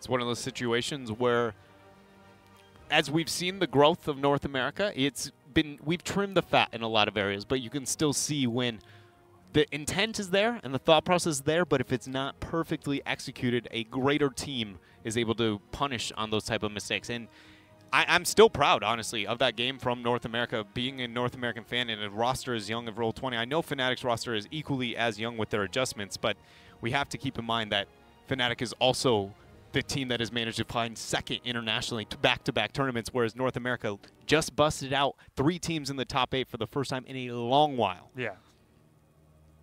It's one of those situations where, as we've seen the growth of North America, we've trimmed the fat in a lot of areas, but you can still see when the intent is there and the thought process is there, but if it's not perfectly executed, a greater team is able to punish on those type of mistakes. And I'm still proud, honestly, of that game from North America, being a North American fan and a roster as young of Roll20. I know Fnatic's roster is equally as young with their adjustments, but we have to keep in mind that Fnatic is also the team that has managed to find second internationally to back-to-back tournaments, whereas North America just busted out 3 teams in the top 8 for the first time in a long while. Yeah.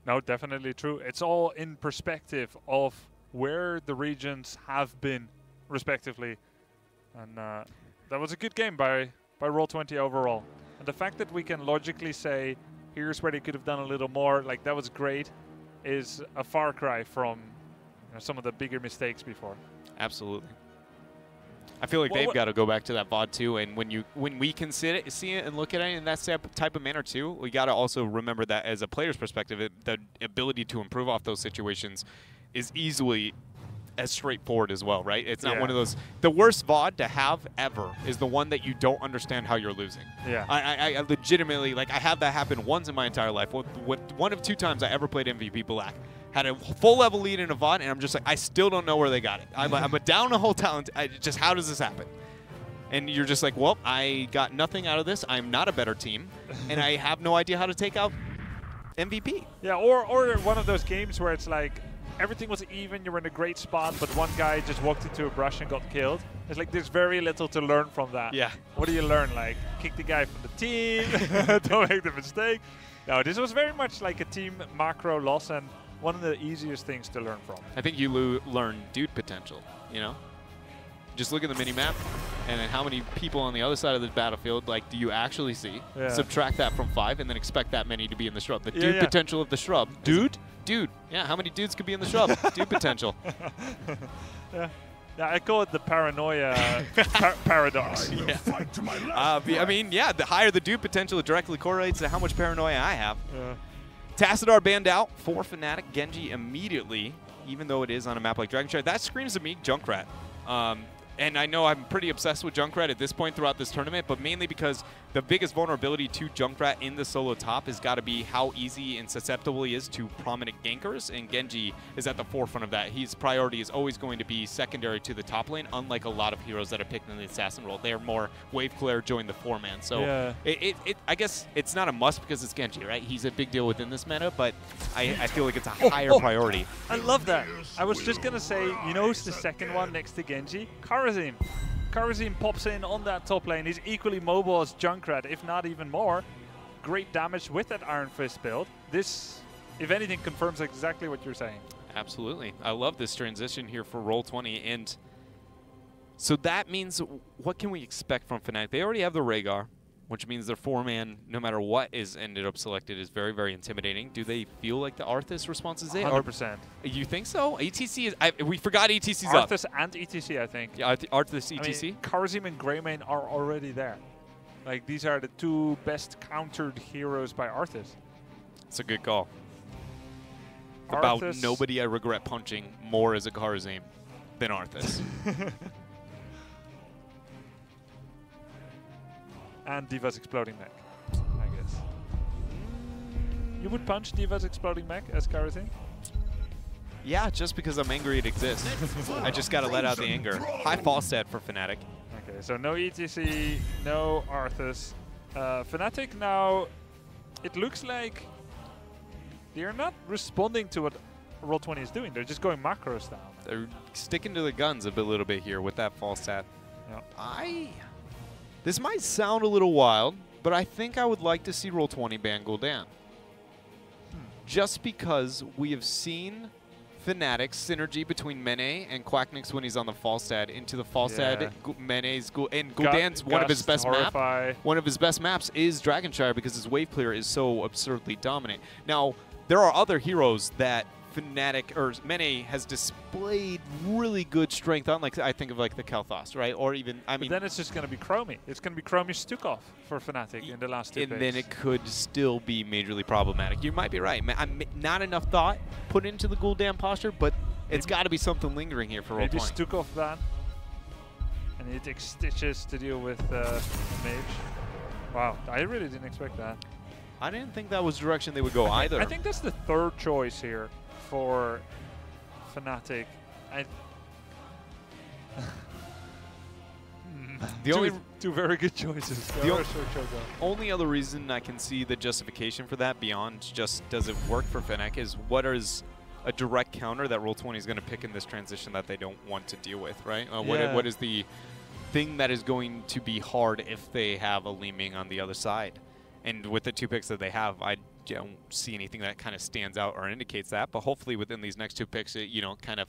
No, definitely true. It's all in perspective of where the regions have been, respectively. And that was a good game by Roll20 overall. And the fact that we can logically say, here's where they could have done a little more, like that was great, is a far cry from some of the bigger mistakes before. Absolutely. I feel like they've got to go back to that VOD too, and when we can see it and look at it in that type of manner too, we got to also remember that as a player's perspective, the ability to improve off those situations is easily as straightforward as well, right? It's not one of those. The worst VOD to have ever is the one that you don't understand how you're losing. Yeah. I legitimately, like, I had that happen once in my entire life. One of 2 times I ever played MVP Black. Had a full level lead in a VOD, and I'm just like, I still don't know where they got it. I'm down a whole talent. How does this happen? And you're just like, well, I got nothing out of this. I'm not a better team, and I have no idea how to take out MVP. Yeah, or one of those games where it's like, everything was even, you were in a great spot, but one guy just walked into a brush and got killed. It's like there's very little to learn from that. Yeah. What do you learn? Like, kick the guy from the team, don't make the mistake. No, this was very much like a team macro loss, and one of the easiest things to learn from. I think you learn dude potential, you know? Just look at the mini-map, and then how many people on the other side of the battlefield, like, do you actually see? Yeah. Subtract that from 5, and then expect that many to be in the shrub. The dude potential of the shrub. Dude? Dude. Yeah, how many dudes could be in the shrub? Dude potential. Yeah. Yeah, I call it the paranoia paradox. Yeah. I mean, yeah, the higher the dude potential, it directly correlates to how much paranoia I have. Yeah. Tassadar banned out for Fnatic. Genji immediately, even though it is on a map like Dragonshire. That screams to me Junkrat. And I know I'm pretty obsessed with Junkrat at this point throughout this tournament, but mainly because the biggest vulnerability to Junkrat in the solo top has got to be how easy and susceptible he is to prominent gankers, and Genji is at the forefront of that. His priority is always going to be secondary to the top lane, unlike a lot of heroes that are picked in the assassin role. They're more wave clear, join the 4-man. So I guess it's not a must because it's Genji, right? He's a big deal within this meta, but I feel like it's a higher priority. I love that. I was just going to say, you know who's the second one next to Genji? Kharazim. Kharazim pops in on that top lane. He's equally mobile as Junkrat, if not even more. Great damage with that Iron Fist build. This, if anything, confirms exactly what you're saying. Absolutely. I love this transition here for Roll20. And so that means, what can we expect from Fnatic? They already have the Rhaegar, which means their 4-man, no matter what is ended up selected, is very, very intimidating. Do they feel like the Arthas response is it? 100%. You think so? ETC is... we forgot ETC's up. Arthas and ETC, I think. Yeah, Arthas, ETC? I mean, Kharazim and Greymane are already there. Like, these are the 2 best countered heroes by Arthas. It's a good call. Arthas. About nobody I regret punching more as a Kharazim than Arthas. And D.Va's exploding mech, I guess. You would punch D.Va's exploding mech as Kharazim? Yeah, just because I'm angry it exists. I just got to let out the anger. High fall stat for Fnatic. Okay, so no ETC, no Arthas. Fnatic now, it looks like they're not responding to what Roll20 is doing. They're just going macros down. They're sticking to the guns a little bit here with that fall stat. Yeah. This might sound a little wild, but I think I would like to see Roll20 ban Gul'dan. Just because we have seen Fnatic's synergy between Mene and Quacknix when he's on the Falstad into the Falstad, Mene's, and Gul'dan's one of his best maps. One of his best maps is Dragonshire because his wave clear is so absurdly dominant. Now, there are other heroes that Fnatic or Mene has displayed really good strength on, like I think of like the Kalthas, right? Or even I mean, then it's just going to be Chromie. It's going to be Chromie Stukov for Fnatic in the last 2 and picks. then it could still be majorly problematic. You might be right. Not enough thought put into the Gul'dan posture, but It's got to be something lingering here for Roll20. Maybe Stukov ban. And he takes Stitches to deal with Mage. Wow, I really didn't expect that. I didn't think that was the direction they would go either. I think that's the third choice here for Fnatic. Two very good choices. The only other reason I can see the justification for that beyond just does it work for Fnatic is what is a direct counter that Roll20 is going to pick in this transition that they don't want to deal with, right? What is the thing that is going to be hard if they have a Li Ming on the other side? And with the 2 picks that they have, I don't see anything that kind of stands out or indicates that. But hopefully within these next 2 picks, it, kind of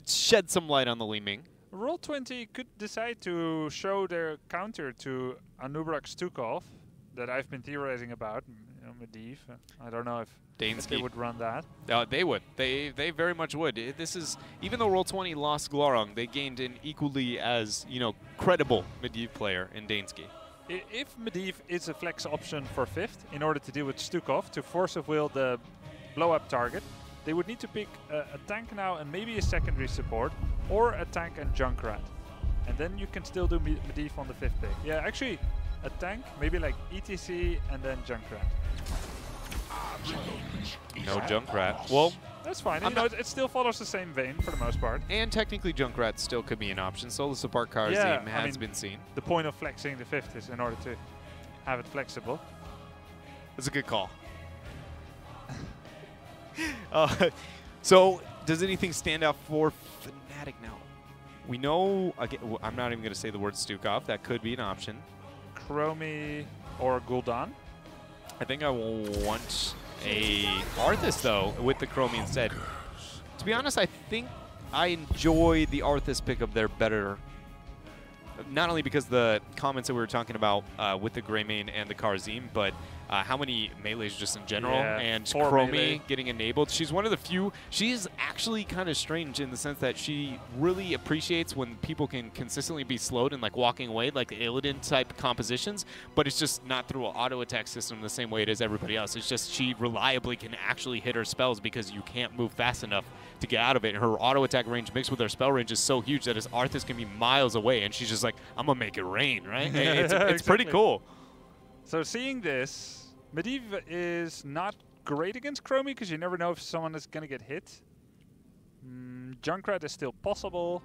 shed some light on the Li Ming. Roll20 could decide to show their counter to Anubrak Stukov that I've been theorizing about. Medivh. I don't know if they would run that. They would. They very much would. This is, even though Roll20 lost Glarong, they gained an equally as credible Medivh player in Dansky. If Medivh is a flex option for 5th in order to deal with Stukov to force of will the blow up target, they would need to pick a tank now and maybe a secondary support, or a tank and Junkrat. And then you can still do Medivh on the 5th pick. Yeah, actually, a tank, maybe like ETC and then Junkrat. No Junkrat. Well, that's fine. It still follows the same vein for the most part. And technically Junkrat still could be an option. Solo support Karzim has been seen. The point of flexing the 5th is in order to have it flexible. That's a good call. So, does anything stand out for Fnatic now? We know, again, I'm not even going to say the word Stukov. That could be an option. Chromie or Gul'dan? I think I will want a Arthas, though, with the Chromie instead. To be honest, I think I enjoy the Arthas pickup there better. Not only because the comments that we were talking about with the Greymane and the Karzim, but how many melees just in general, and Chromie getting enabled. She's one of the few. She's actually kind of strange in the sense that she really appreciates when people can consistently be slowed and walking away, like the Illidan type compositions, but it's just not through an auto attack system the same way it is everybody else. It's just she reliably can actually hit her spells because you can't move fast enough to get out of it. And her auto attack range mixed with her spell range is so huge that his Arthas can be miles away, and she's just like, I'm gonna make it rain, right? It's exactly. Pretty cool. So seeing this, Medivh is not great against Chromie because you never know if someone is going to get hit. Junkrat is still possible.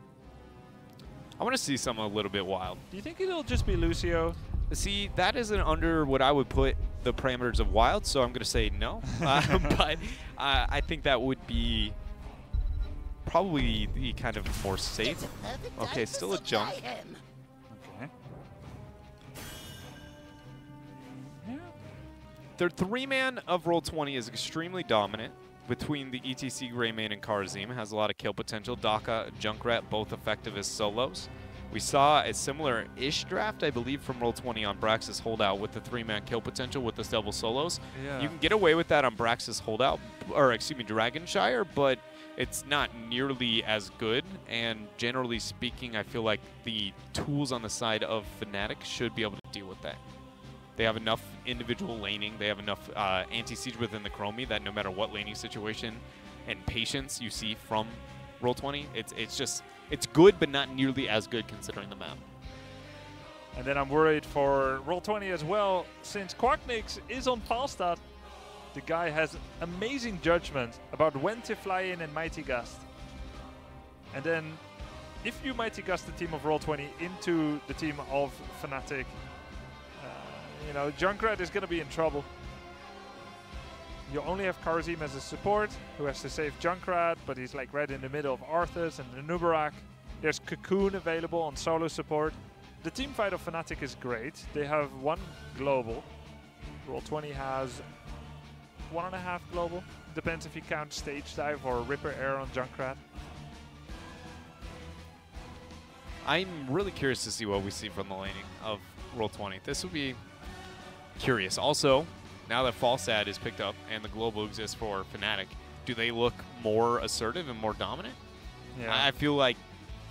I want to see something a little bit wild. Do you think it'll just be Lucio? See, that isn't under what I would put the parameters of wild, so I'm going to say no. But I think that would be probably the kind of more safe. Okay, still a junk. Okay. Their 3-man of Roll20 is extremely dominant between the ETC, Greymane, and Karzim. Has a lot of kill potential. Daka, Junkrat, both effective as solos. We saw a similar-ish draft, I believe, from Roll20 on Brax's Holdout with the 3-man kill potential with the double solos. Yeah. You can get away with that on Brax's Holdout, or excuse me, Dragonshire, but it's not nearly as good. And generally speaking, I feel like the tools on the side of Fnatic should be able to deal with that. They have enough individual laning. They have enough anti-siege within the Chromie that no matter what laning situation and patience you see from Roll20, it's good, but not nearly as good considering the map. And then I'm worried for Roll20 as well, since Quacknix is on Falstad. The guy has amazing judgment about when to fly in and Mighty Gust. And then if you Mighty Gust the team of Roll20 into the team of Fnatic, Junkrat is going to be in trouble. You only have Karzim as a support, who has to save Junkrat, but he's right in the middle of Arthas and Nubarak. There's Cocoon available on solo support. The team fight of Fnatic is great. They have 1 global. Roll20 has 1.5 global. Depends if you count Stage Dive or Ripper Air on Junkrat. I'm really curious to see what we see from the laning of Roll20. This would be curious. Also, now that Falstad is picked up and the global exists for Fnatic, do they look more assertive and more dominant? Yeah. I feel like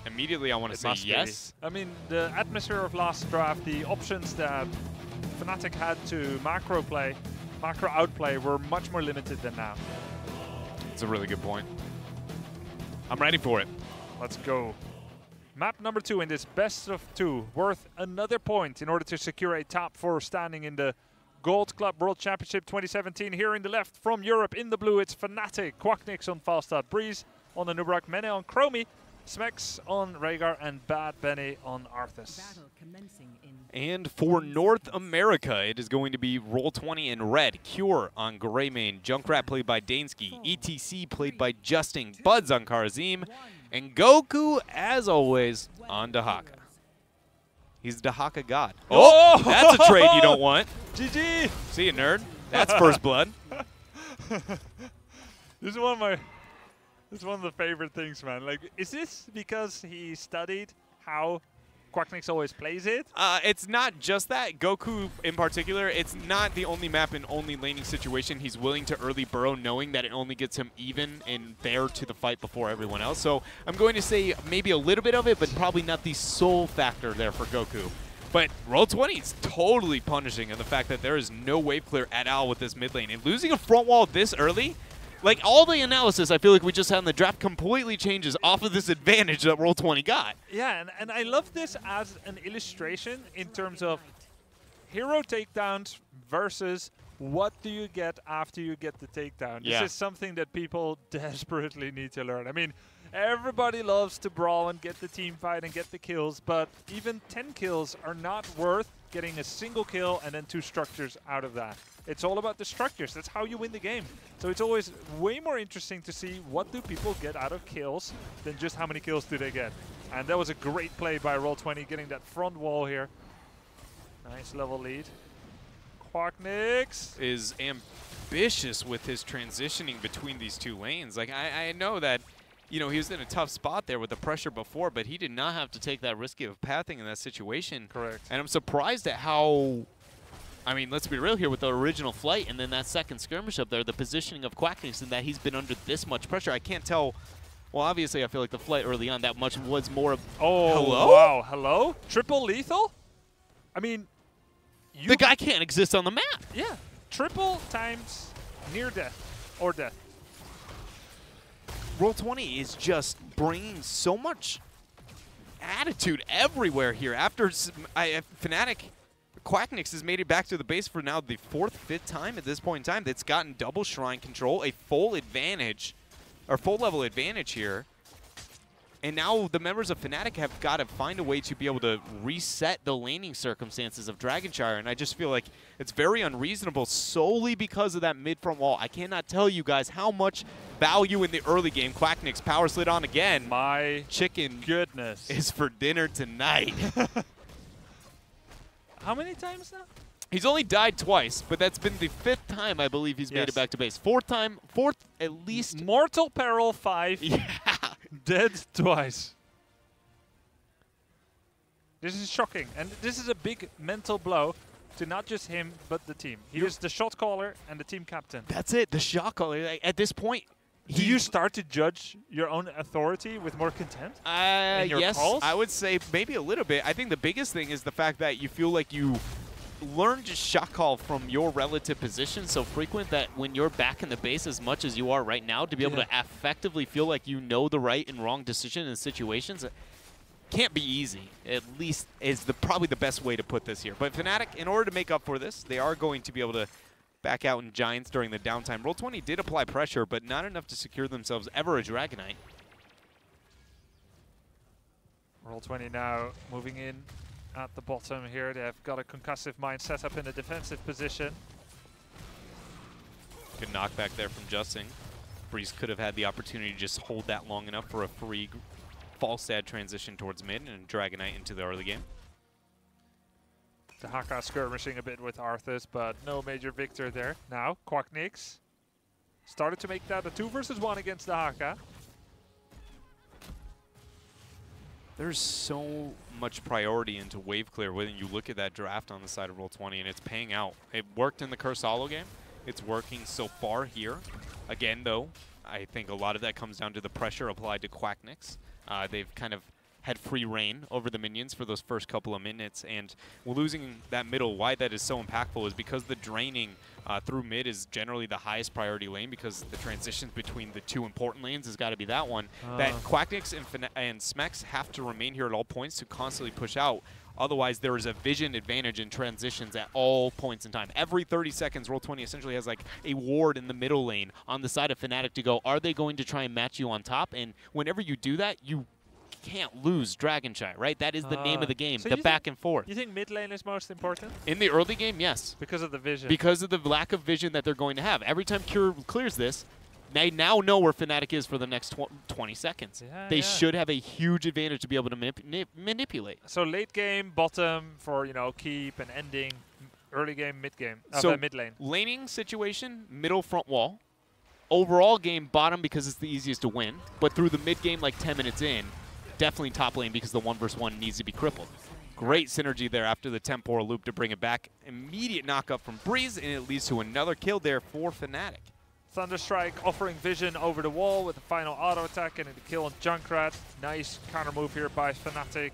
immediately I want to say yes. I mean, the atmosphere of last draft, the options that Fnatic had to macro outplay were much more limited than now. It's a really good point. I'm ready for it. Let's go. Map number 2 in this best of 2, worth another point in order to secure a top 4 standing in the Gold Club World Championship 2017. Here in the left from Europe, in the blue, it's Fnatic, Quacknix on Falstad, Breeze on the Nubrak, Mene on Chromie, Smex on Rhaegar, and Bad Benny on Arthas. And for North America, it is going to be Roll20 in red, Cure on Greymane, Junkrat played by Dansky, ETC played by Justin, Buds on Karazim, and Goku, as always, on Dahaka. He's Dahaka God. Oh, that's a trade you don't want. GG! See you, nerd. That's first blood. This is one of the favorite things, man. Like, is this because he studied how Quacknix always plays it? It's not just that. Goku, in particular, it's not the only map and only laning situation. He's willing to early burrow, knowing that it only gets him even and there to the fight before everyone else. So I'm going to say maybe a little bit of it, but probably not the sole factor there for Goku. But Roll20 is totally punishing in the fact that there is no wave clear at all with this mid lane. And losing a front wall this early, like all the analysis I feel like we just had in the draft completely changes off of this advantage that Roll20 got. Yeah, and I love this as an illustration in terms of hero takedowns versus what do you get after you get the takedown. Yeah. This is something that people desperately need to learn. I mean, everybody loves to brawl and get the team fight and get the kills, but even 10 kills are not worth getting a single kill and then 2 structures out of that. It's all about the structures. That's how you win the game. So it's always way more interesting to see what do people get out of kills than just how many kills do they get. And that was a great play by Roll20, getting that front wall here. Nice level lead. Quacknix is ambitious with his transitioning between these 2 lanes. Like, I know that, you know, he was in a tough spot there with the pressure before, but he did not have to take that risky of pathing in that situation. Correct. And I'm surprised at how, I mean, let's be real here, with the original flight and then that second skirmish up there, the positioning of Quacknix and that he's been under this much pressure. I can't tell. Well, obviously, I feel like the flight early on, that much was more of, hello? Wow, hello? Triple lethal? I mean, the guy can't exist on the map. Yeah, triple times near death or death. Roll20 is just bringing so much attitude everywhere here. After Fnatic, Quacknix has made it back to the base for now the 4th, 5th time at this point in time. That's gotten double shrine control, a full advantage, or full level advantage here. And now the members of Fnatic have got to find a way to be able to reset the laning circumstances of Dragonshire. And I just feel like it's very unreasonable solely because of that mid-front wall. I cannot tell you guys how much value in the early game. Quacknix power slid on again. My chicken goodness is for dinner tonight. How many times now? He's only died twice, but that's been the 5th time I believe he's made it back to base. 4th at least. Mortal Peril 5. Yeah. Dead twice. This is shocking, and this is a big mental blow to not just him, but the team. He is the shot caller and the team captain. That's it, the shot caller. Like, at this point, do you start to judge your own authority with more contempt? Yes, calls? I would say maybe a little bit. I think the biggest thing is the fact that you feel like you learn to shot call from your relative position so frequent that when you're back in the base as much as you are right now, to be able to effectively feel like you know the right and wrong decision in situations can't be easy. At least is probably the best way to put this here. But Fnatic, in order to make up for this, they are going to be able to back out in Giants during the downtime. Roll20 did apply pressure, but not enough to secure themselves ever a Dragonite. Roll20 now moving in at the bottom here. They've got a concussive mine set up in a defensive position. Good knockback there from Justin. Breeze could have had the opportunity to just hold that long enough for a free Falstad transition towards mid and Dragonite into the early game. Dahaka skirmishing a bit with Arthas, but no major victor there. Now, Quacknix started to make that a 2 versus 1 against Dahaka. There's so much priority into wave clear when you look at that draft on the side of Roll20, and it's paying out. It worked in the Curse Hollow game. It's working so far here. Again, though, I think a lot of that comes down to the pressure applied to Quacknix. They've kind of had free reign over the minions for those first couple of minutes, and losing that middle, why that is so impactful is because the draining through mid is generally the highest priority lane, because the transitions between the two important lanes has got to be that one. That Quacknix and Smex have to remain here at all points to constantly push out. Otherwise, there is a vision advantage in transitions at all points in time. Every 30 seconds, Roll20 essentially has like a ward in the middle lane on the side of Fnatic to go, are they going to try and match you on top? And whenever you do that, you can't lose Dragon Shy, right? That is the name of the game, so the back and forth. You think mid lane is most important? In the early game, yes. Because of the vision. Because of the lack of vision that they're going to have. Every time Cure clears this, they now know where Fnatic is for the next 20 seconds. They should have a huge advantage to be able to manipulate. So late game, bottom for, you know, keep and ending. Early game, mid game. So mid lane. Laning situation, middle front wall. Overall game, bottom because it's the easiest to win. But through the mid game, like 10 minutes in, definitely top lane because the 1v1 needs to be crippled. Great synergy there after the temporal loop to bring it back. Immediate knock up from Breeze, and it leads to another kill there for Fnatic. Thunderstrike offering vision over the wall with the final auto attack and the kill on Junkrat. Nice counter move here by Fnatic.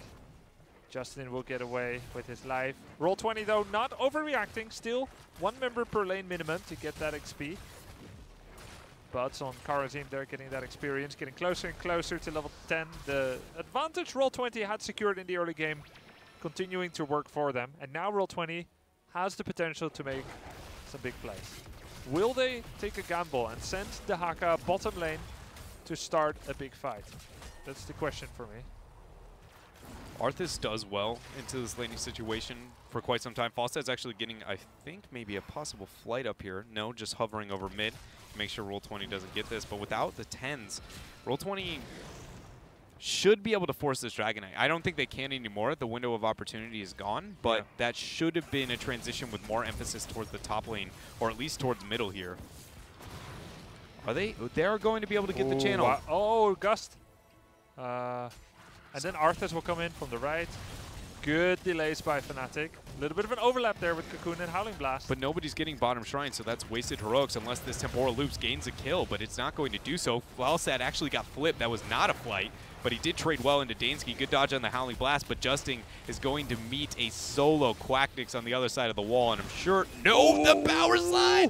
Justin will get away with his life. Roll20 though not overreacting. Still 1 member per lane minimum to get that XP. Buds on Karazim there getting that experience, getting closer and closer to level 10. The advantage Roll20 had secured in the early game continuing to work for them. And now Roll20 has the potential to make some big plays. Will they take a gamble and send the Haka bottom lane to start a big fight? That's the question for me. Arthas does well into this laning situation for quite some time. Falstad's actually getting, I think, maybe a possible flight up here. No, just hovering over mid to make sure Roll20 doesn't get this. But without the 10s, Roll20 should be able to force this Dragon Knight. I don't think they can anymore. The window of opportunity is gone, but that should have been a transition with more emphasis towards the top lane, or at least towards middle here. Are they? They're going to be able to get the channel. Wow. Oh, Gust. And then Arthas will come in from the right. Good delays by Fnatic. A little bit of an overlap there with Cocoon and Howling Blast. But nobody's getting bottom shrine, so that's wasted heroics unless this temporal loops gains a kill, but it's not going to do so. Falstad actually got flipped. That was not a flight, but he did trade well into Dansky. Good dodge on the Howling Blast, but Justin is going to meet a solo Quacknix on the other side of the wall, and I'm sure... No, the power slide!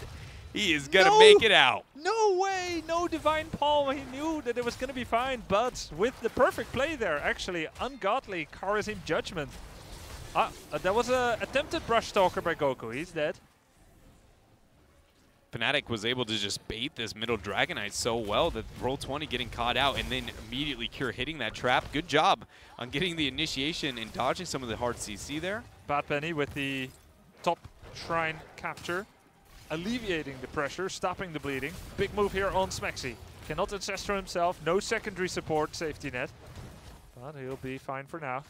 He is going to make it out. No way! No Divine Palm. He knew that it was going to be fine, but with the perfect play there, actually, ungodly Karazim Judgment. That was an attempted Brush Stalker by Goku. He's dead. Fnatic was able to just bait this middle Dragon Knight so well that Roll20 getting caught out and then immediately Cure hitting that trap. Good job on getting the initiation and dodging some of the hard CC there. Bad Penny with the top shrine capture. Alleviating the pressure, stopping the bleeding. Big move here on Smexy. Cannot ancestor himself, no secondary support safety net. But he'll be fine for now.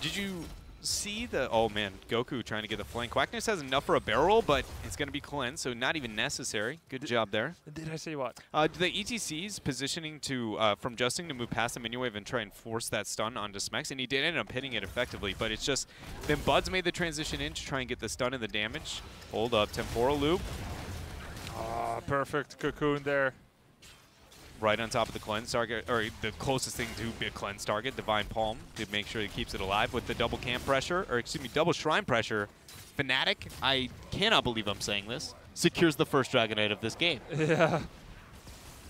Did you see the... Oh man, Goku trying to get the flank. Quackness has enough for a barrel roll, but it's going to be cleansed, so not even necessary. Good job there. Did I say what? The ETC's positioning to from Justin to move past the minion wave and try and force that stun onto Smex, and he did end up hitting it effectively, but it's just... Then Buds made the transition in to try and get the stun and the damage. Hold up, temporal loop. Ah, perfect Cocoon there. Right on top of the cleanse target, or the closest thing to be a cleanse target, Divine Palm, to make sure he keeps it alive with the double camp pressure, or excuse me, double shrine pressure. Fnatic, I cannot believe I'm saying this, secures the first Dragon Knight of this game. Yeah.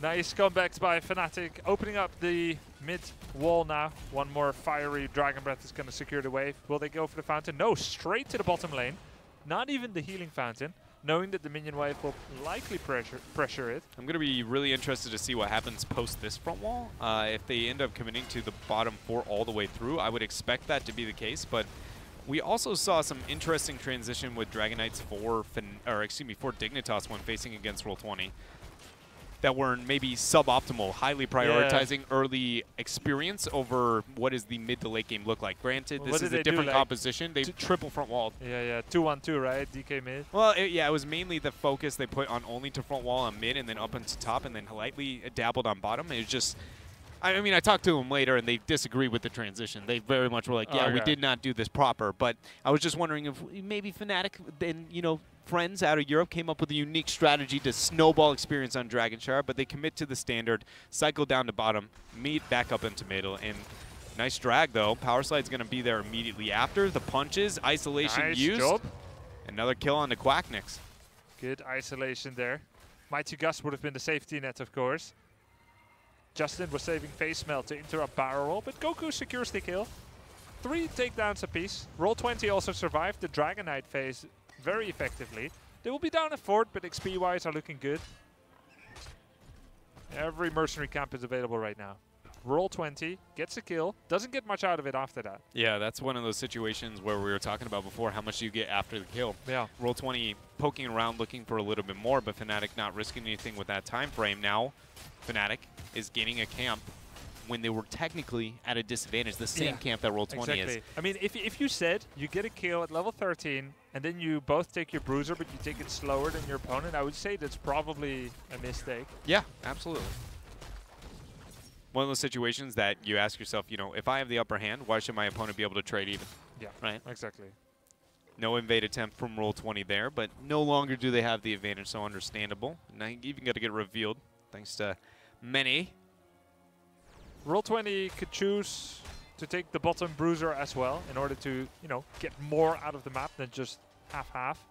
Nice comebacks by Fnatic, opening up the mid wall now. One more fiery Dragon Breath is going to secure the wave. Will they go for the fountain? No, straight to the bottom lane. Not even the healing fountain, knowing that the minion wave will likely pressure it. I'm going to be really interested to see what happens post this front wall. If they end up committing to the bottom 4 all the way through, I would expect that to be the case, but we also saw some interesting transition with Dragon Knights for Dignitas when facing against Roll20. That were maybe suboptimal, highly prioritizing early experience over what does the mid to late game look like. Granted, this is a different composition. They triple front walled. Yeah, 2-1-2, right? DK mid. Well, yeah, it was mainly the focus they put on only to front wall on mid and then up into top and then lightly dabbled on bottom. It was just, I mean, I talked to them later and they disagree with the transition. They very much were like, yeah, we did not do this proper. But I was just wondering if maybe Fnatic then, you know, friends out of Europe came up with a unique strategy to snowball experience on Dragonshire, but they commit to the standard, cycle down to bottom, meet back up into middle, and nice drag though. Power Slide's going to be there immediately after. The punches, isolation Nice used. job. Another kill on the Quacknix. Good isolation there. Mighty Gust would have been the safety net, of course. Justin was saving face melt to interrupt barrel roll, but Goku secures the kill. 3 takedowns apiece. Roll20 also survived the Dragon Knight phase very effectively. They will be down a fort, but XP-wise are looking good. Every mercenary camp is available right now. Roll20, gets a kill, doesn't get much out of it after that. Yeah, that's one of those situations where we were talking about before, how much you get after the kill. Yeah. Roll20 poking around looking for a little bit more, but Fnatic not risking anything with that time frame. Now, Fnatic is gaining a camp when they were technically at a disadvantage, the same camp that Roll20 is. I mean, if you said you get a kill at level 13 and then you both take your bruiser but you take it slower than your opponent, I would say that's probably a mistake. Yeah, absolutely. One of those situations that you ask yourself, you know, if I have the upper hand, why should my opponent be able to trade even? Yeah, right? Exactly. No invade attempt from Roll20 there, but no longer do they have the advantage, so understandable. Now you even got to get revealed, thanks to many. Roll20 could choose to take the bottom bruiser as well in order to, you know, get more out of the map than just half-half.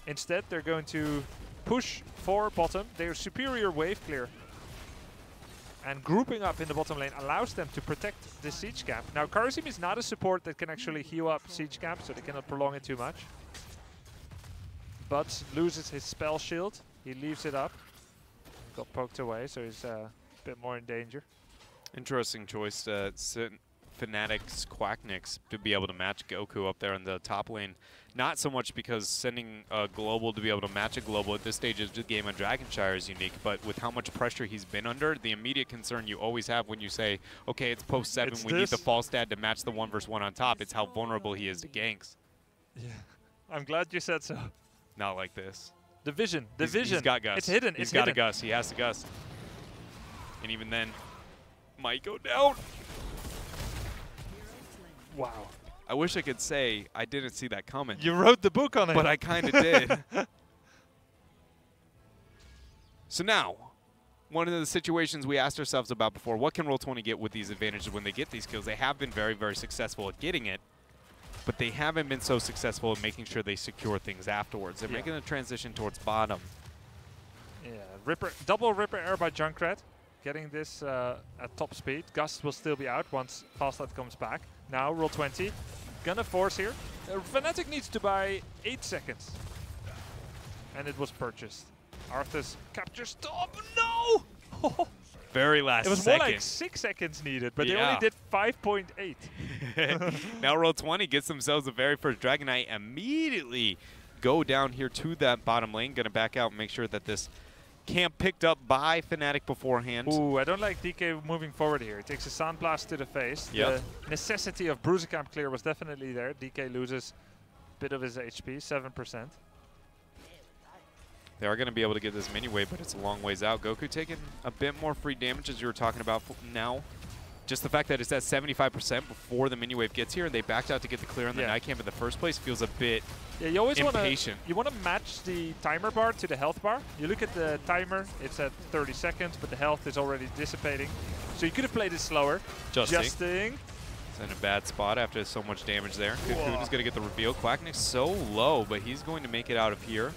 Instead, they're going to push for bottom. Their superior wave clear. And grouping up in the bottom lane allows them to protect the siege camp. Now, Karazim is not a support that can actually heal up siege camp, so they cannot prolong it too much. But loses his spell shield. He leaves it up. Got poked away, so he's a bit more in danger. Interesting choice, Fnatic's Quacknix to be able to match Goku up there in the top lane. Not so much because sending a global to be able to match a global at this stage of the game on Dragonshire is unique, but with how much pressure he's been under, the immediate concern you always have when you say, okay, it's post 7, we need the false dad to match the 1v1 on top, it's how vulnerable he is to ganks. Yeah, I'm glad you said so. Not like this. The vision, the vision. He's got Gus. It's hidden, He's got a Gus, he has to Gus. And even then, might go down. Wow. I wish I could say I didn't see that coming. You wrote the book on it. But I kind of did. So now, one of the situations we asked ourselves about before, what can Roll20 get with these advantages when they get these kills? They have been very, very successful at getting it, but they haven't been so successful at making sure they secure things afterwards. They're making the transition towards bottom. Yeah, double Ripper Air by Junkrat. Getting this at top speed. Gust will still be out once Fastlight comes back. Now Roll20. Gonna force here. Fnatic needs to buy 8 seconds. And it was purchased. Arthas captures top. No! Very last second. It was more like 6 seconds needed, but they only did 5.8. Now Roll20 gets themselves the very first Dragon Knight. Immediately go down here to that bottom lane. Gonna back out and make sure that this camp picked up by Fnatic beforehand. Ooh, I don't like DK moving forward here. He takes a Sandblast to the face. Yep. The necessity of bruiser camp clear was definitely there. DK loses a bit of his HP, 7%. They are going to be able to get this mini wave, but it's a long ways out. Goku taking a bit more free damage, as you were talking about now. Just the fact that it's at 75% before the mini wave gets here, and they backed out to get the clear on the night camp in the first place, feels a bit you always impatient. You want to match the timer bar to the health bar. You look at the timer, it's at 30 seconds, but the health is already dissipating. So you could have played it slower. Justing. It's in a bad spot after so much damage there. Cocoon is going to get the reveal. Quacknix so low, but he's going to make it out of here.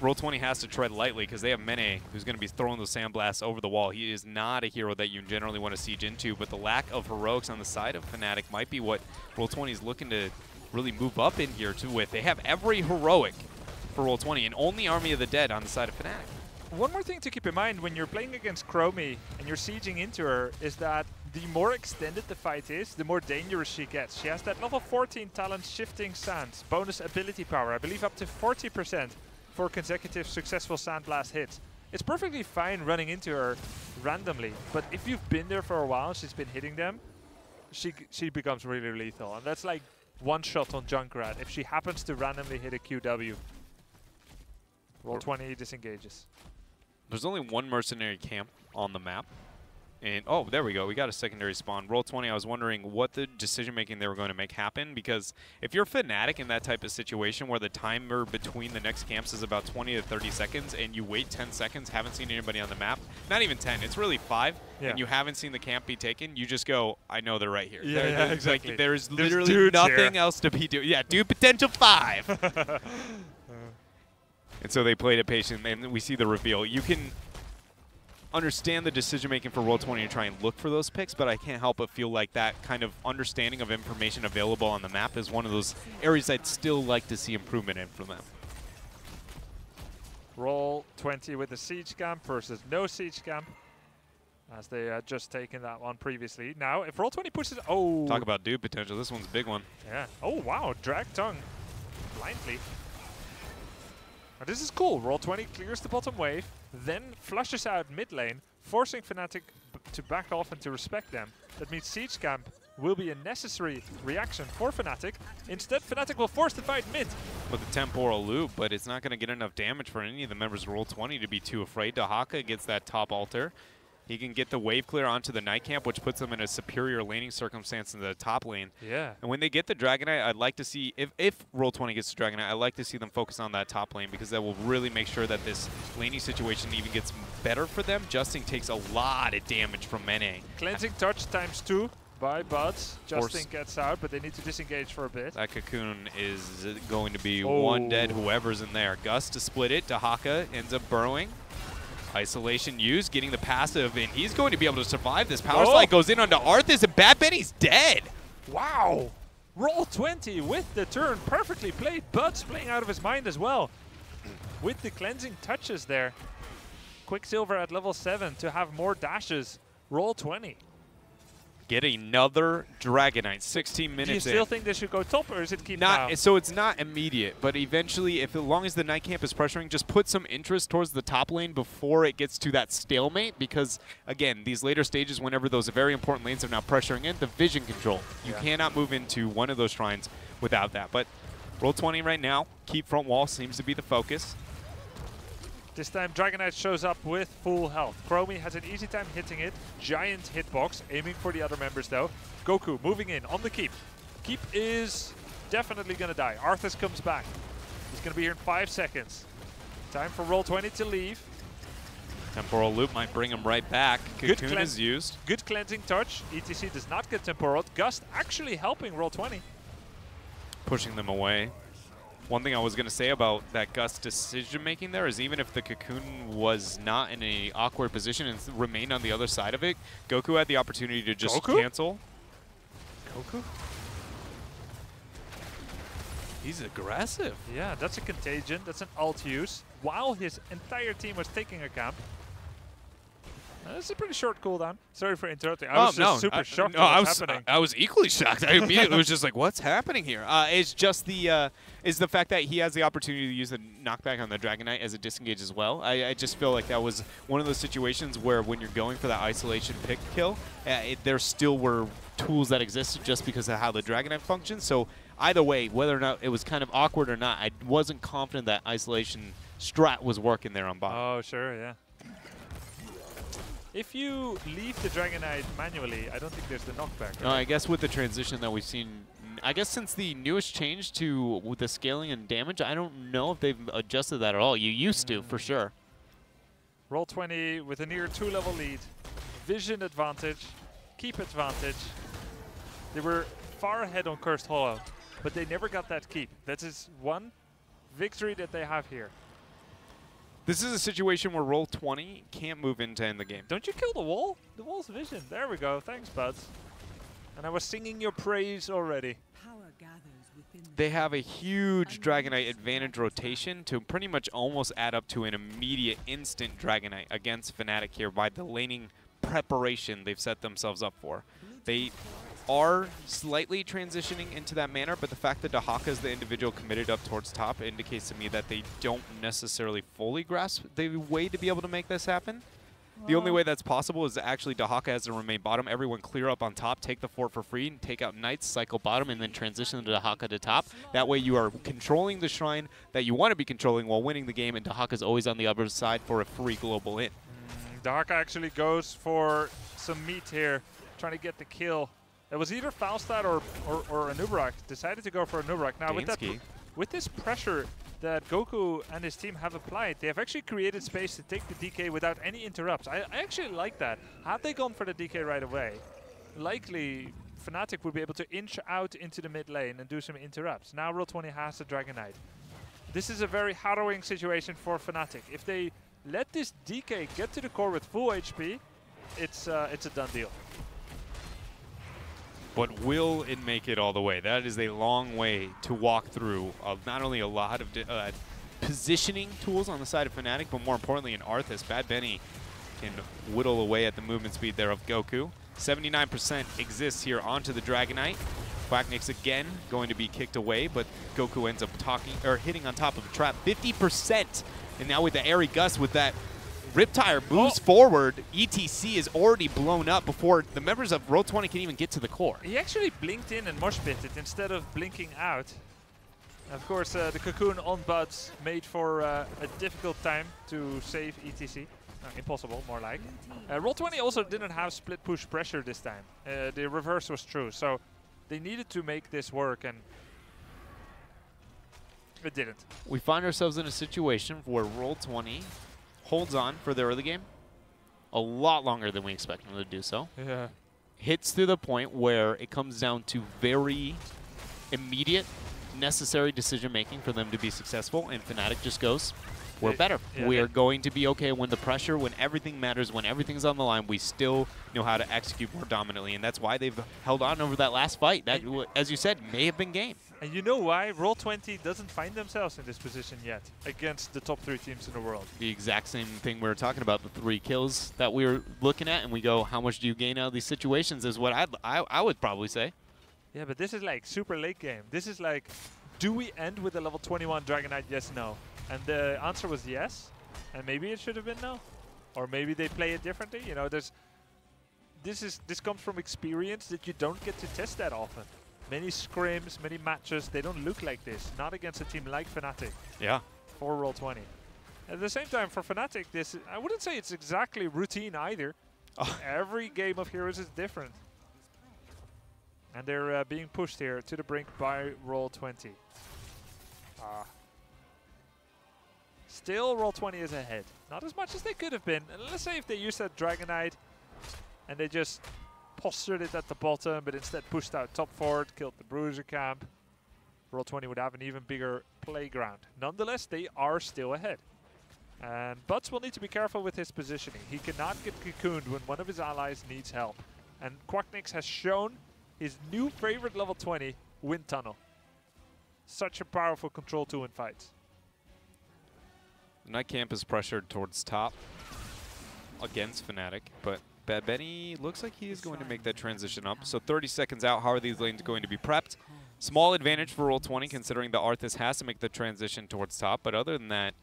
Roll20 has to tread lightly because they have Mene, who's going to be throwing those sandblasts over the wall. He is not a hero that you generally want to siege into, but the lack of heroics on the side of Fnatic might be what Roll20 is looking to really move up in here too with. They have every heroic for Roll20 and only Army of the Dead on the side of Fnatic. One more thing to keep in mind when you're playing against Chromie and you're sieging into her is that the more extended the fight is, the more dangerous she gets. She has that level 14 talent Shifting Sands, bonus ability power, I believe up to 40%. For consecutive successful Sandblast hits. It's perfectly fine running into her randomly, but if you've been there for a while, she's been hitting them, she becomes really lethal. And that's like one shot on Junkrat if she happens to randomly hit a QW. Roll20 disengages. There's only one mercenary camp on the map. And, oh, there we go. We got a secondary spawn. Roll20, I was wondering what the decision-making they were going to make happen, because if you're Fnatic in that type of situation where the timer between the next camps is about 20 to 30 seconds and you wait 10 seconds, haven't seen anybody on the map, not even 10, it's really 5, and you haven't seen the camp be taken, you just go, I know they're right here. Yeah, exactly. Like, there's literally nothing else to be doing. Yeah, dude, potential 5. And so they played it patient, and we see the reveal. You can understand the decision-making for Roll20 to try and look for those picks, but I can't help but feel like that kind of understanding of information available on the map is one of those areas I'd still like to see improvement in from them. Roll20 with the siege camp versus no siege camp, as they had just taken that one previously. Now, if Roll20 pushes... Oh! Talk about dude potential. This one's a big one. Yeah. Oh, wow. Drag tongue blindly. Now, this is cool. Roll20 clears the bottom wave, then flushes out mid lane, forcing Fnatic to back off and to respect them. That means siege camp will be a necessary reaction for Fnatic. Instead, Fnatic will force the fight mid. With the temporal loop, but it's not going to get enough damage for any of the members of Roll20 to be too afraid. Dahaka gets that top altar. He can get the wave clear onto the night camp, which puts them in a superior laning circumstance in the top lane. Yeah. And when they get the Dragonite, I'd like to see, if Roll20 gets the Dragonite, I'd like to see them focus on that top lane, because that will really make sure that this laning situation even gets better for them. Justin takes a lot of damage from Mene. Cleansing touch ×2 by Buds. Justin gets out, but they need to disengage for a bit. That cocoon is going to be one dead, whoever's in there. Gus to split it. Dahaka ends up burrowing. Isolation used, getting the passive, and he's going to be able to survive this. Power slide goes in onto Arthas, and Bad Benny's dead. Wow. Roll20 with the turn. Perfectly played. Buds playing out of his mind as well. With the cleansing touches there. Quicksilver at level 7 to have more dashes. Roll20. Get another Dragonite, 16 minutes in. Do you still think they should go top, or is it keep now? So it's not immediate, but eventually, as long as the night camp is pressuring, just put some interest towards the top lane before it gets to that stalemate, because, again, these later stages, whenever those very important lanes are now pressuring in, the vision control. You cannot move into one of those shrines without that. But Roll20 right now, keep front wall seems to be the focus. This time Dragonite shows up with full health. Chromie has an easy time hitting it. Giant hitbox, aiming for the other members though. Goku moving in on the keep. Keep is definitely going to die. Arthas comes back. He's going to be here in 5 seconds. Time for Roll20 to leave. Temporal loop might bring him right back. Cocoon is used. Good cleansing touch. ETC does not get temporal. Gust actually helping Roll20. Pushing them away. One thing I was going to say about that Gus decision-making there is even if the Cocoon was not in an awkward position and remained on the other side of it, Goku had the opportunity to just cancel. Goku? He's aggressive. Yeah, that's a contagion. That's an ult use. While his entire team was taking a camp. That's a pretty short cooldown. Sorry for interrupting. I was just super shocked at what's happening. I was equally shocked. I immediately was just like, what's happening here? It's just the fact that he has the opportunity to use the knockback on the Dragonite as a disengage as well. I just feel like that was one of those situations where when you're going for that isolation pick kill, there still were tools that existed just because of how the Dragonite functions. So either way, whether or not it was kind of awkward or not, I wasn't confident that isolation strat was working there on bottom. Oh, sure, yeah. If you leave the Dragonite manually, I don't think there's the knockback. Right? No, I guess with the transition that we've seen, I guess since the newest change to with the scaling and damage, I don't know if they've adjusted that at all. You used to, for sure. Roll20 with a near 2-level lead. Vision advantage, keep advantage. They were far ahead on Cursed Hollow, but they never got that keep. That is one victory that they have here. This is a situation where Roll20 can't move in to end the game. Don't you kill the wall? The wall's vision. There we go. Thanks, Buds. And I was singing your praise already. They have a huge Dragonite advantage rotation to pretty much almost add up to an immediate instant Dragonite against Fnatic here by the laning preparation they've set themselves up for. They are slightly transitioning into that manner, but the fact that Dahaka is the individual committed up towards top indicates to me that they don't necessarily fully grasp the way to be able to make this happen. The only way that's possible is that actually Dahaka has to remain bottom, everyone clear up on top, take the fort for free, and take out Knights, cycle bottom, and then transition the Dahaka to top. That way you are controlling the shrine that you want to be controlling while winning the game, and Dahaka's always on the other side for a free global in. Dark actually goes for some meat here, trying to get the kill. It was either Falstad or Anubarak. Decided to go for Anubarak. Now with this pressure that Goku and his team have applied, they have actually created space to take the DK without any interrupts. I actually like that. Had they gone for the DK right away, likely Fnatic would be able to inch out into the mid lane and do some interrupts. Now Roll20 has the Dragon Knight. This is a very harrowing situation for Fnatic. If they let this DK get to the core with full HP, it's a done deal. But will it make it all the way? That is a long way to walk through not only a lot of positioning tools on the side of Fnatic, but more importantly in Arthas. Bad Benny can whittle away at the movement speed there of Goku. 79% exists here onto the Dragon Knight. Quacknix again going to be kicked away, but Goku ends up hitting on top of a trap. 50%! And now with the Airy Gust, with that Riptire moves forward, ETC is already blown up before the members of Roll20 can even get to the core. He actually blinked in and mosh pitted instead of blinking out. Of course, the cocoon on Buds made for a difficult time to save ETC. Impossible, more like. Roll20 also didn't have split push pressure this time. The reverse was true, so they needed to make this work, and it didn't. We find ourselves in a situation where Roll20 holds on for the early game a lot longer than we expect them to do so. Yeah. Hits to the point where it comes down to very immediate, necessary decision-making for them to be successful, and Fnatic just goes, we're better. Yeah, we are going to be okay when the pressure, when everything matters, when everything's on the line. We still know how to execute more dominantly, and that's why they've held on over that last fight. That, as you said, may have been game. And you know why? Roll20 doesn't find themselves in this position yet against the top 3 teams in the world. The exact same thing we were talking about, the 3 kills that we were looking at, and we go, how much do you gain out of these situations is what I would probably say. Yeah, but this is like super late game. This is like, do we end with a level 21 Dragon Knight? Yes, no. And the answer was yes, and maybe it should have been no, or maybe they play it differently. You know, this comes from experience that you don't get to test that often. Many scrims, many matches, they don't look like this. Not against a team like Fnatic. Yeah. For Roll20. At the same time, for Fnatic, I wouldn't say it's exactly routine either. Oh. Every game of Heroes is different, and they're being pushed here to the brink by Roll20. Still, Roll20 is ahead. Not as much as they could have been. And let's say if they used that Dragon Knight and they just postured it at the bottom, but instead pushed out top forward, killed the Bruiser camp, Roll20 would have an even bigger playground. Nonetheless, they are still ahead. And Butts will need to be careful with his positioning. He cannot get cocooned when one of his allies needs help. And Quacknix has shown his new favorite level 20, Wind Tunnel. Such a powerful control tool in fights. Night Camp is pressured towards top against Fnatic, but Bad Benny looks like he is going to make that transition up. So 30 seconds out, how are these lanes going to be prepped? Small advantage for Roll20 considering the Arthas has to make the transition towards top, but other than that,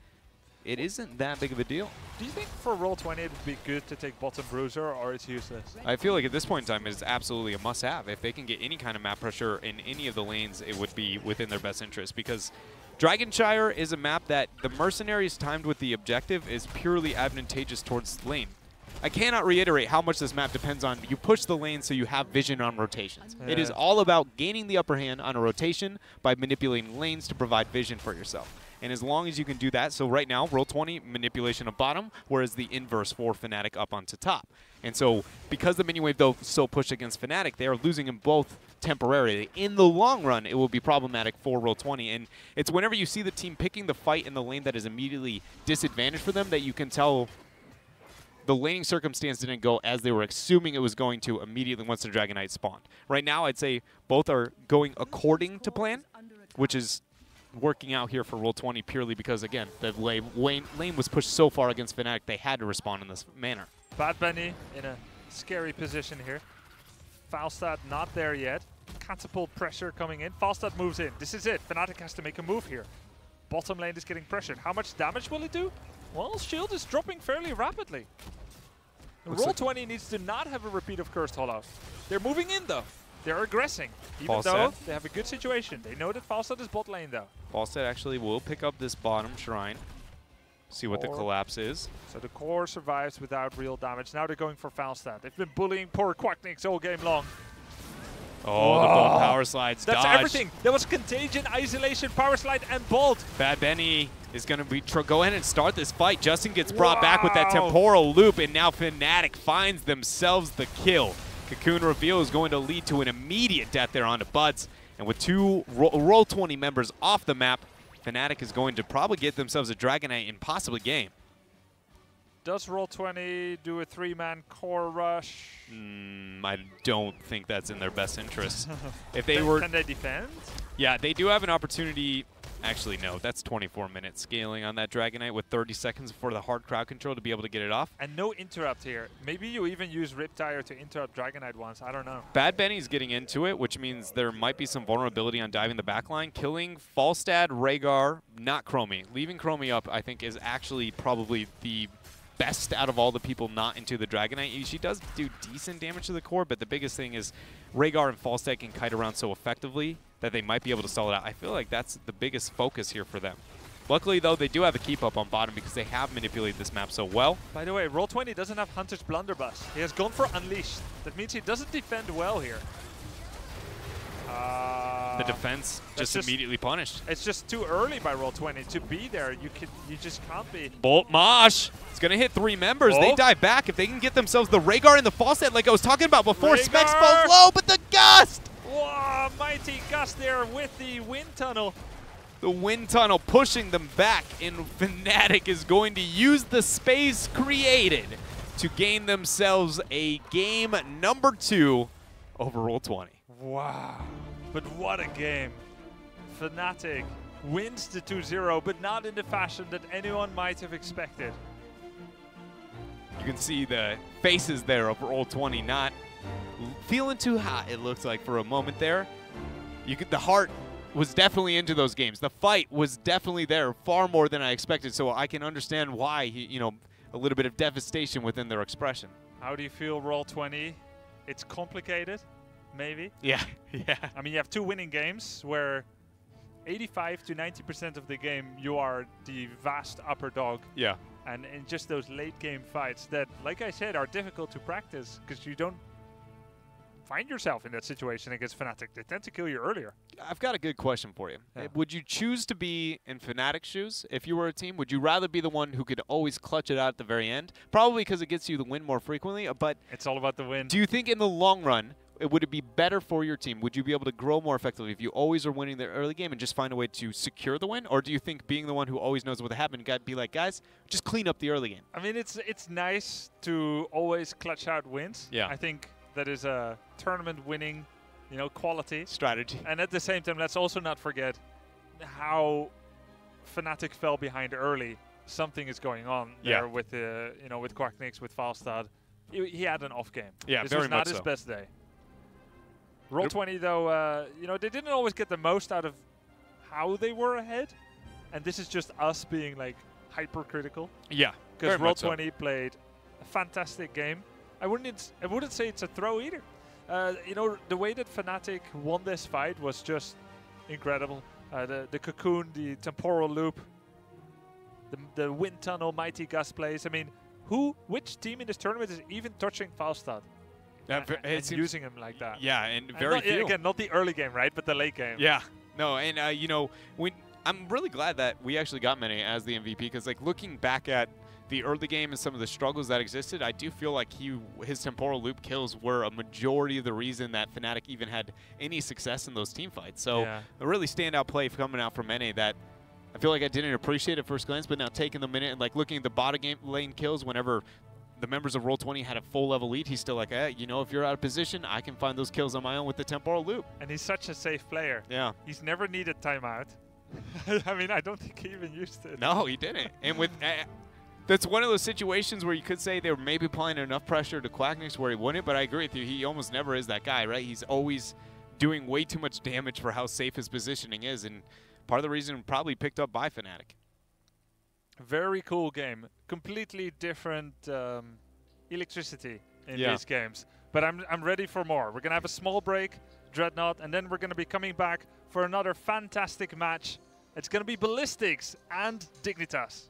it isn't that big of a deal. Do you think for Roll20 it would be good to take bottom Bruiser, or it's useless? I feel like at this point in time it's absolutely a must-have. If they can get any kind of map pressure in any of the lanes, it would be within their best interest, because Dragonshire is a map that the Mercenaries timed with the objective is purely advantageous towards lane. I cannot reiterate how much this map depends on you push the lane so you have vision on rotations. Yeah. It is all about gaining the upper hand on a rotation by manipulating lanes to provide vision for yourself. And as long as you can do that, so right now, Roll20, manipulation of bottom, whereas the inverse for Fnatic up onto top. And so, because the mini-wave, though, so pushed against Fnatic, they are losing them both temporarily. In the long run, it will be problematic for Roll20. And it's whenever you see the team picking the fight in the lane that is immediately disadvantaged for them that you can tell the laning circumstance didn't go as they were assuming it was going to immediately once the Dragon Knight spawned. Right now, I'd say both are going according to plan, which is working out here for Roll20 purely because, again, the lane was pushed so far against Fnatic, they had to respond in this manner. Bad Benny in a scary position here. Falstad not there yet. Catapult pressure coming in. Falstad moves in. This is it. Fnatic has to make a move here. Bottom lane is getting pressured. How much damage will it do? Well, shield is dropping fairly rapidly. Roll20 needs to not have a repeat of Cursed Hollow. They're moving in, though. They're aggressing, even though they have a good situation. They know that Falstad is bot lane, though. Falstad actually will pick up this bottom shrine. See what the collapse is. So the core survives without real damage. Now they're going for Falstad. They've been bullying poor Quacknix all game long. Oh, the Bolt power slides. That's dodged. everything. There was contagion, isolation, power slide, and Bolt. Bad Benny is going to go ahead and start this fight. Justin gets brought back with that temporal loop, and now Fnatic finds themselves the kill. Cocoon reveal is going to lead to an immediate death there onto Buds. And with two Roll20 members off the map, Fnatic is going to probably get themselves a Dragonite and possibly game. Does Roll20 do a 3-man core rush? I don't think that's in their best interest. If they Can they defend? Yeah, they do have an opportunity. Actually, no, that's 24 minutes scaling on that Dragonite with 30 seconds for the hard crowd control to be able to get it off. And no interrupt here. Maybe you even use Riptire to interrupt Dragonite once. I don't know. Bad Benny's getting into it, which means there might be some vulnerability on diving the backline. Killing Falstad, Rhaegar, not Chromie. Leaving Chromie up, I think, is actually probably the best out of all the people not into the Dragonite. She does do decent damage to the core, but the biggest thing is Rhaegar and Falstad can kite around so effectively that they might be able to stall it out. I feel like that's the biggest focus here for them. Luckily, though, they do have a keep up on bottom because they have manipulated this map so well. By the way, Roll20 doesn't have Hunter's Blunderbuss. He has gone for Unleashed. That means he doesn't defend well here. The defense just immediately punished. It's just too early by Roll20 to be there. You just can't be. Bolt Mosh. It's going to hit 3 members. They dive back. If they can get themselves the Rhaegar and the Falstad like I was talking about before. Specs falls low, but the Gust! Wow, mighty Gust there with the Wind Tunnel. The Wind Tunnel pushing them back, and Fnatic is going to use the space created to gain themselves a game number 2 over Roll20. Wow, but what a game. Fnatic wins the 2-0, but not in the fashion that anyone might have expected. You can see the faces there of Roll20 not feeling too hot, it looks like, for a moment there. The heart was definitely into those games. The fight was definitely there, far more than I expected, so I can understand why, a little bit of devastation within their expression. How do you feel, Roll20? It's complicated. Maybe. Yeah, yeah. I mean, you have 2 winning games where 85 to 90% of the game you are the vast upper dog. Yeah. And in just those late game fights that, like I said, are difficult to practice because you don't find yourself in that situation against Fnatic. They tend to kill you earlier. I've got a good question for you. Yeah. Would you choose to be in Fnatic's shoes if you were a team? Would you rather be the one who could always clutch it out at the very end? Probably because it gets you the win more frequently, but it's all about the win. Do you think in the long run, would it be better for your team? Would you be able to grow more effectively if you always are winning the early game and just find a way to secure the win? Or do you think being the one who always knows what happened, got to be like, guys, just clean up the early game? I mean, it's nice to always clutch out wins. Yeah. I think that is a tournament winning, quality. Strategy. And at the same time, let's also not forget how Fnatic fell behind early. Something is going on there with with Quacknix, with Falstad. He had an off game. Yeah, this very was not much his so. best day. Roll20 though, they didn't always get the most out of how they were ahead, and this is just us being like hypercritical. Yeah, because Roll20 played a fantastic game. I wouldn't say it's a throw either. The way that Fnatic won this fight was just incredible. The cocoon, the temporal loop, the wind tunnel, mighty gust plays. I mean, which team in this tournament is even touching Falstad? And using him like that. Yeah, and very few. Again, not the early game, right, but the late game. Yeah, no, and I'm really glad that we actually got Mene as the MVP because, like, looking back at the early game and some of the struggles that existed, I do feel like his temporal loop kills were a majority of the reason that Fnatic even had any success in those team fights. So a really standout play coming out from Mene that I feel like I didn't appreciate at first glance, but now taking the minute and like looking at the bottom lane kills whenever the members of Roll20 had a full level lead, he's still like, hey, if you're out of position, I can find those kills on my own with the temporal loop. And he's such a safe player. Yeah. He's never needed timeout. I mean, I don't think he even used it. No, he didn't. And with that's one of those situations where you could say they were maybe applying enough pressure to Quacknix where he wouldn't, but I agree with you. He almost never is that guy, right? He's always doing way too much damage for how safe his positioning is, and part of the reason probably picked up by Fnatic. Very cool game. Completely different electricity in these games. But I'm ready for more. We're going to have a small break, Dreadnought, and then we're going to be coming back for another fantastic match. It's going to be Ballistics and Dignitas.